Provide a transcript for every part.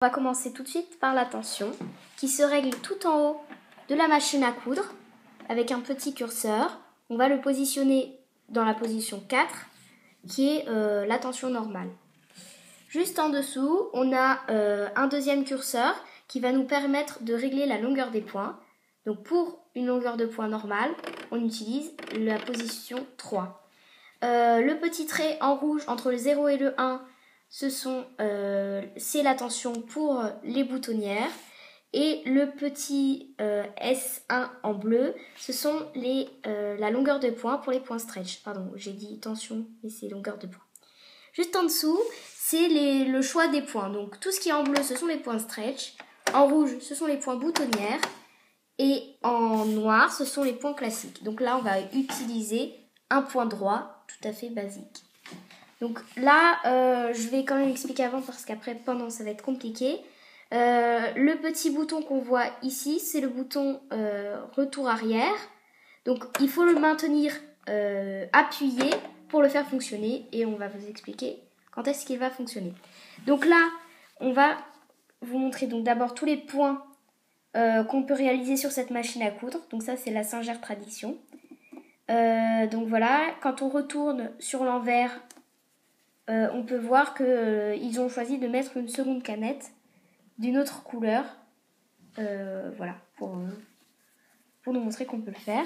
On va commencer tout de suite par la tension qui se règle tout en haut de la machine à coudre avec un petit curseur. On va le positionner dans la position 4 qui est la tension normale. Juste en dessous, on a un deuxième curseur qui va nous permettre de régler la longueur des points. Donc pour une longueur de poing normale, on utilise la position 3. Le petit trait en rouge entre le 0 et le 1, c'est la tension pour les boutonnières. Et le petit S1 en bleu, ce sont la longueur de poing pour les points stretch. Pardon, j'ai dit tension, mais c'est longueur de poing. Juste en dessous, c'est le choix des points. Donc tout ce qui est en bleu, ce sont les points stretch. En rouge, ce sont les points boutonnières. Et en noir, ce sont les points classiques. Donc là, on va utiliser un point droit tout à fait basique. Donc là, je vais quand même expliquer avant parce qu'après, pendant, ça va être compliqué. Le petit bouton qu'on voit ici, c'est le bouton retour arrière. Donc il faut le maintenir appuyé pour le faire fonctionner et on va vous expliquer quand est-ce qu'il va fonctionner. Donc là, on va vous montrer donc d'abord tous les points qu'on peut réaliser sur cette machine à coudre. Donc ça, c'est la Singer Tradition. Donc voilà, quand on retourne sur l'envers, on peut voir qu'ils ont choisi de mettre une seconde canette d'une autre couleur. Voilà, pour nous montrer qu'on peut le faire.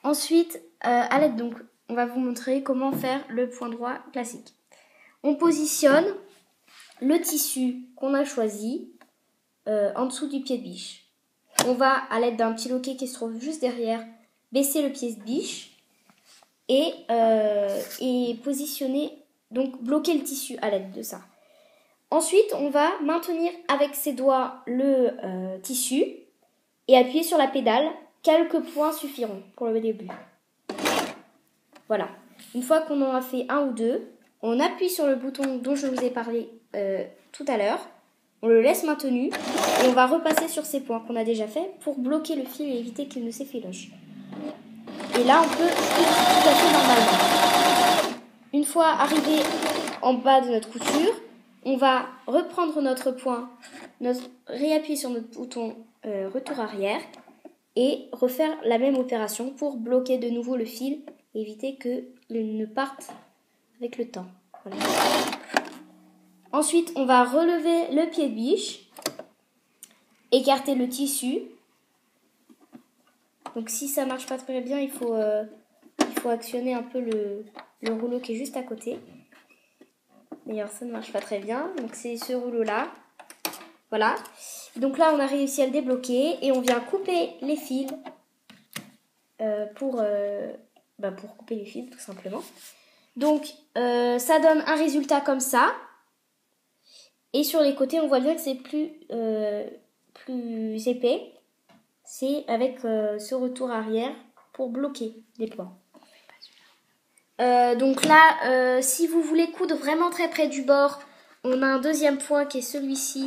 Ensuite, à l'aide, donc, on va vous montrer comment faire le point droit classique. On positionne le tissu qu'on a choisi en dessous du pied de biche. On va, à l'aide d'un petit loquet qui se trouve juste derrière, baisser le pied de biche et positionner, donc bloquer le tissu à l'aide de ça. Ensuite, on va maintenir avec ses doigts le tissu et appuyer sur la pédale. Quelques points suffiront pour le début. Voilà. Une fois qu'on en a fait un ou deux, on appuie sur le bouton dont je vous ai parlé tout à l'heure. On le laisse maintenu et on va repasser sur ces points qu'on a déjà fait pour bloquer le fil et éviter qu'il ne s'effiloche. Et là, on peut tout à fait normalement. Une fois arrivé en bas de notre couture, on va reprendre notre point, réappuyer sur notre bouton retour arrière et refaire la même opération pour bloquer de nouveau le fil et éviter qu'il ne parte avec le temps. Voilà. Ensuite, on va relever le pied de biche, écarter le tissu. Donc si ça marche pas très bien, il faut actionner un peu le rouleau qui est juste à côté. D'ailleurs, ça ne marche pas très bien. Donc c'est ce rouleau-là. Voilà. Donc là, on a réussi à le débloquer et on vient couper les fils pour couper les fils, tout simplement. Donc, ça donne un résultat comme ça. Et sur les côtés, on voit bien que c'est plus épais. C'est avec ce retour arrière pour bloquer les points. Donc là, si vous voulez coudre vraiment très près du bord, on a un deuxième point qui est celui-ci,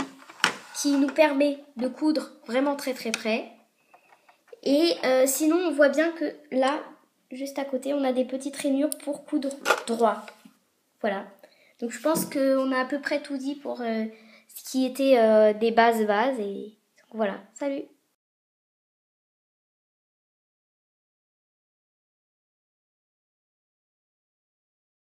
qui nous permet de coudre vraiment très très près. Et sinon, on voit bien que là, juste à côté, on a des petites rainures pour coudre droit. Voilà. Donc je pense qu'on a à peu près tout dit pour ce qui était des bases. Et donc, voilà. Salut!